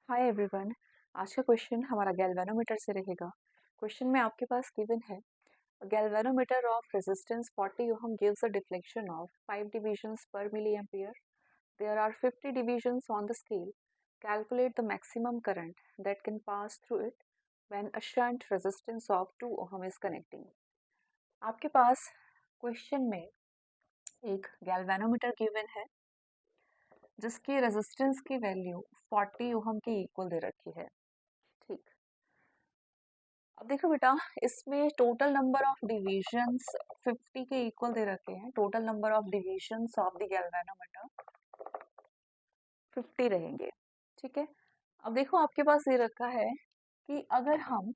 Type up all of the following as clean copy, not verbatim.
Hi everyone. आज का question हमारा गैल्वेनोमीटर से रहेगा। क्वेश्चन में आपके पास गिवन है galvanometer of resistance 40 ohm gives a deflection of 5 divisions per milliampere. There are 50 divisions on the scale. Calculate the maximum current that can pass through it when a shunt resistance of 2 ohm is connecting. आपके पास question में एक galvanometer given है जिसकी resistance की value 40 ohm के equal दे रखी है। ठीक, अब देखो बेटा, इसमें टोटल नंबर ऑफ डिविजन्स 50 के इक्वल दे रखे हैं। Total number of divisions of the galvanometer 50 रहेंगे। ठीक है, अब देखो आपके पास ये रखा है कि अगर हम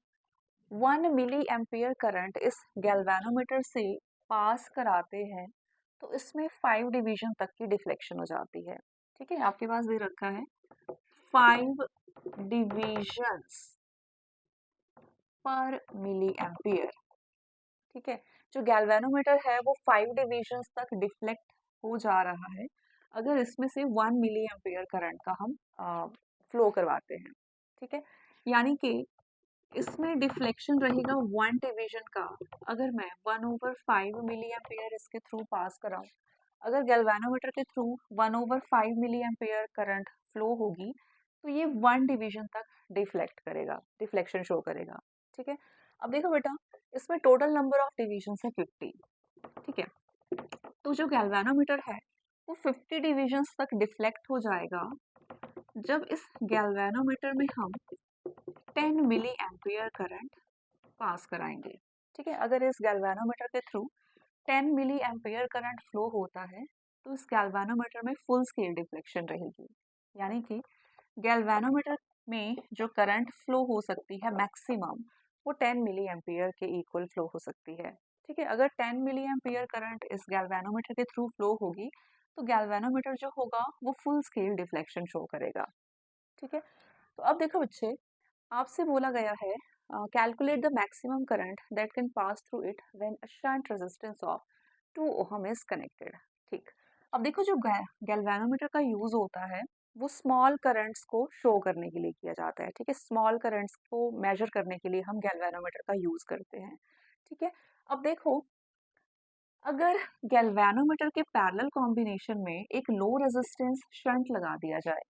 1 मिली एम्पियर करंट इस गैल्वेनोमीटर से पास कराते हैं तो इसमें 5 डिवीजन तक की डिफ्लेक्शन हो जाती है। ठीक है, आपके पास ये रखा है 5 डिविजन्स पर मिली एम्पियर। ठीक है, जो गैल्वेनोमीटर है वो 5 डिविजन्स तक डिफ्लेक्ट हो जा रहा है अगर इसमें से 1 मिली एम्पियर करंट का हम फ्लो करवाते हैं। ठीक है, यानी कि इसमें डिफ्लेक्शन रहेगा 1 डिवीजन का अगर मैं 1/5 मिली एम्पियर इसके थ्रू पास कराऊं। अगर गैल्वेनोमीटर के through 1/5 milliampere current flow होगी तो ये 1 डिवीजन तक डिफ्लेक्ट करेगा, डिफ्लेक्शन शो करेगा। ठीक है, अब देखो बेटा, इसमें टोटल नंबर ऑफ डिविजन्स है 50। ठीक है, तो जो गैल्वेनोमीटर है वो 50 डिविजन्स तक डिफ्लेक्ट हो जाएगा जब इस गैल्वेनोमीटर में हम 10 मिली एम्पियर करंट पास कराएंगे। ठीक है, अगर इस गैल्वेनोमीटर के through 10 milliampere current flow होता है तो इस गैल्वेनोमीटर में फुल स्केल डिफ्लेक्शन रहेगी। यानी कि गैल्वेनोमीटर में जो करंट फ्लो हो सकती है मैक्सिमम वो 10 मिली एम्पियर के इक्वल फ्लो हो सकती है। ठीक है, अगर 10 मिली एम्पियर करंट इस गैल्वेनोमीटर के थ्रू फ्लो होगी तो गैल्वेनोमीटर जो होगा वो फुल स्केल डिफ्लेक्शन शो करेगा। ठीक है, तो अब देखो बच्चे, आपसे बोला गया है calculate the maximum current that can pass through it when a shunt resistance of 2 ohm is connected. ठीक, अब देखो जो गैल्वेनोमीटर का यूज होता है वो स्मॉल करंट्स को शो करने के लिए किया जाता है। ठीक है, स्मॉल करंट्स को मेजर करने के लिए हम गैल्वेनोमीटर का यूज करते हैं। ठीक है, अब देखो, अगर गैल्वेनोमीटर के पैरेलल कॉम्बिनेशन में एक लो रेजिस्टेंस शंट लगा दिया जाए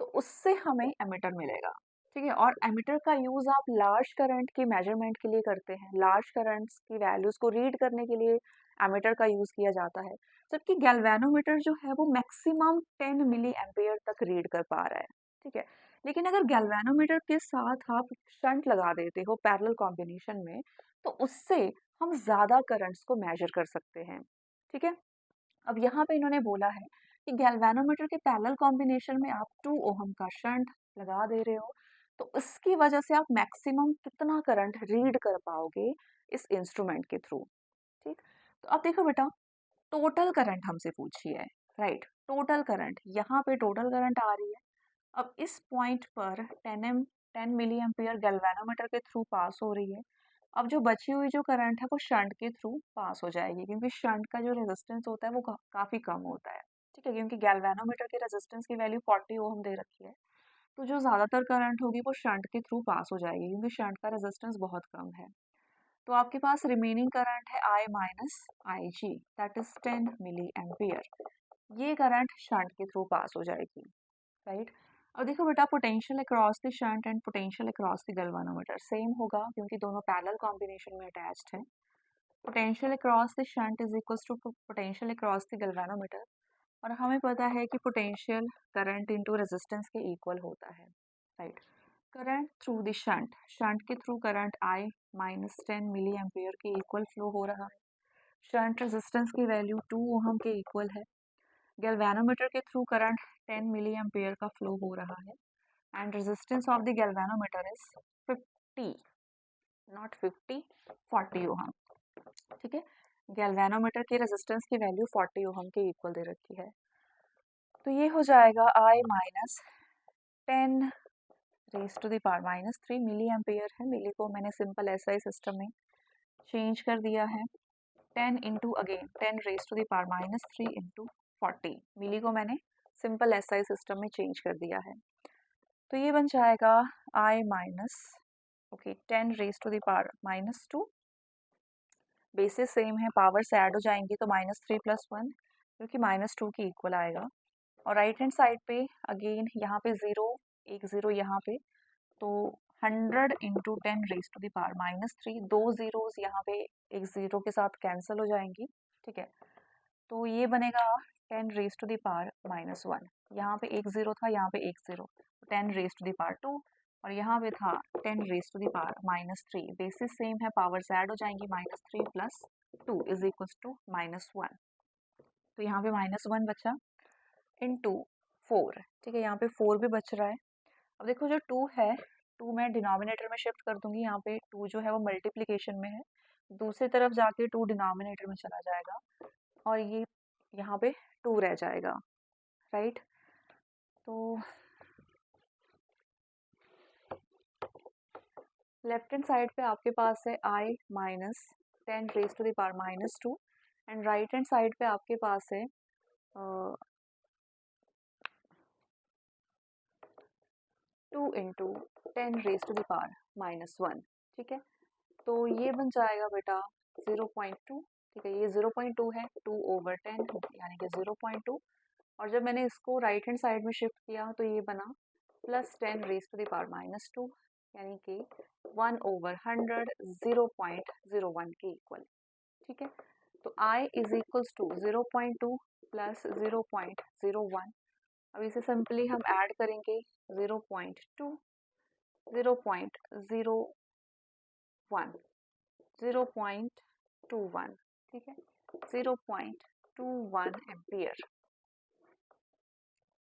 तो उससे हमें एमिटर मिलेगा। ठीक है, और एमिटर का यूज आप लार्ज करंट की मेजरमेंट के लिए करते हैं। लार्ज करंट्स की वैल्यूज को रीड करने के लिए एमिटर का यूज किया जाता है, जबकि गैल्वेनोमीटर जो है वो मैक्सिमम 10 मिली एम्पियर तक रीड कर पा रहा है। ठीक है, लेकिन अगर गैल्वेनोमीटर के साथ आप शंट लगा देते हो पैरेलल कॉम्बिनेशन में तो उससे हम ज्यादा करंट्स को मेजर कर सकते हैं। ठीक है, अब यहाँ पे इन्होंने बोला है कि गैल्वेनोमीटर के पैरेलल कॉम्बिनेशन में आप 2 ओहम का शंट लगा दे रहे हो तो इसकी वजह से आप मैक्सिमम कितना करंट रीड कर पाओगे इस इंस्ट्रूमेंट के थ्रू। ठीक, तो अब देखो बेटा, टोटल करंट हमसे पूछी है। राइट, टोटल करंट, यहाँ पे टोटल करंट आ रही है। अब इस पॉइंट पर 10 मिली एम्पियर गैल्वेनोमीटर के थ्रू पास हो रही है। अब जो बची हुई जो करंट है वो शंट के थ्रू पास हो जाएगी क्योंकि शंट का जो रेजिस्टेंस होता है वो काफी कम होता है। ठीक है, क्योंकि गैल्वेनोमीटर के रेजिस्टेंस की वैल्यू 40 ओम दे रखी है तो जो ज्यादातर करंट होगी वो शंट के थ्रू पास हो जाएगी क्योंकि शंट का रेजिस्टेंस बहुत कम है। तो आपके पास रिमेनिंग करंट है I minus I G, that is 10 milliampere. ये करंट शंट के थ्रू पास हो जाएगी। राइट, अब देखो बेटा, potential across the shunt and potential across the galvanometer same होगा क्योंकि दोनों पैरेलल कॉम्बिनेशन में अटैच्ड है। Potential across the shunt is equals to potential across the galvanometer, और हमें पता है कि पोटेंशियल करंट इनटू रेजिस्टेंस के इक्वल होता है। Right, current through the shunt, shunt के through current I minus 10 milliampere के इक्वल फ्लो हो रहा है। शंट रेजिस्टेंस की वैल्यू 2 ओहम के इक्वल है। गैल्वेनोमीटर के थ्रू करंट 10 मिली एम्पियर का फ्लो हो रहा है and resistance of the galvanometer is 50, not 50, 40 ohm. ठीक है, गैल्वेनोमीटर की रेजिस्टेंस की वैल्यू 40 ओहम के इक्वल दे रखी है। तो ये हो जाएगा I minus 10 raise to the power minus 3 milliampere है। मिली को मैंने सिंपल एसआई सिस्टम में चेंज कर दिया है। 10 into again 10 raise to the power minus 3 into 40, milli को मैंने सिंपल एसआई सिस्टम में चेंज कर दिया है। तो ये बन जाएगा I minus okay 10 raise to the power -2। Basis same है, पावर से ऐड हो जाएंगी तो -3 + 1 क्योंकि -2 के इक्वल आएगा। और राइट हैंड साइड पे अगेन यहाँ पे 0 एक 0 यहाँ पे, तो 100 into 10 raise to the power -3, दो जीरोस यहाँ पे एक ज़ीरो के साथ कैंसिल हो जाएंगी। ठीक है, तो ये बनेगा 10 रेज टू द पावर -1। यहाँ पे एक 0 था, यहाँ पे एक 0, 10 रेज टू द पावर 2, और यहाँ पे था 10 raise to the power -3। Basis same है, पावर से ऐड हो जाएंगी, -3 + 2 इज इक्वल टू -1। तो यहाँ पे -1 बचा इंटू 4। ठीक है, यहाँ पे 4 भी बच रहा है। अब देखो जो 2 है, 2 मैं डिनोमिनेटर में शिफ्ट कर दूंगी। यहाँ पे 2 जो है वो मल्टीप्लिकेशन में है, दूसरी तरफ जाके 2 डिनोमिनेटर में चला जाएगा और ये यहाँ पे 2 रह जाएगा। राइट, तो लेफ्ट हैंड साइड पे आपके पास है I minus 10 raise to the power -2, and right hand side पे आपके पास है 2 into 10 raise to the power -1। ठीक है, तो ये बन जाएगा बेटा 0.2। ठीक है, ये 0.2 है, 2/10 यानी कि 0.2। और जब मैंने इसको राइट हैंड साइड में शिफ्ट किया तो ये बना +10 रेज टू द पावर -2 यानी कि 1/100 0.01 के इक्वल। ठीक है, तो I is equals to 0.2 plus 0.01। अब इसे सिंपली हम ऐड करेंगे, 0.2 0.01 0.21। ठीक है, 0.21 एम्पियर।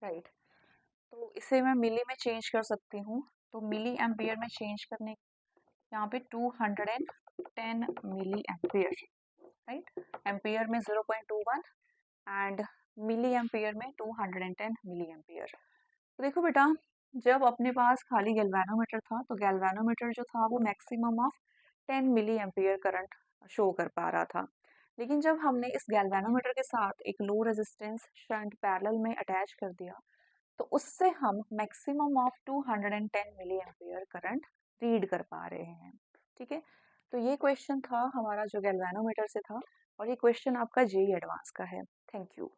राइट, तो इसे मैं मिली में चेंज कर सकती हूँ। तो मिली एम्पियर में चेंज करने, यहाँ पे 210 मिली एम्पियर। राइट, एम्पियर में 0.21 एंड मिली एम्पियर में 210 मिली एम्पियर। तो देखो बेटा, जब अपने पास खाली गैल्वेनोमीटर था तो गैल्वेनोमीटर जो था वो maximum of 10 milliampere current show कर पा रहा था। लेकिन जब हमने इस गैल्वेनोमीटर के साथ एक लो रेजिस्टेंस शंट पैरेलल में अटैच कर दिया तो उससे हम maximum of 210 milliampere current read कर पा रहे हैं। ठीक है, तो ये क्वेश्चन था हमारा जो गैल्वेनोमीटर से था, और ये क्वेश्चन आपका जेईई एडवांस का है। Thank you.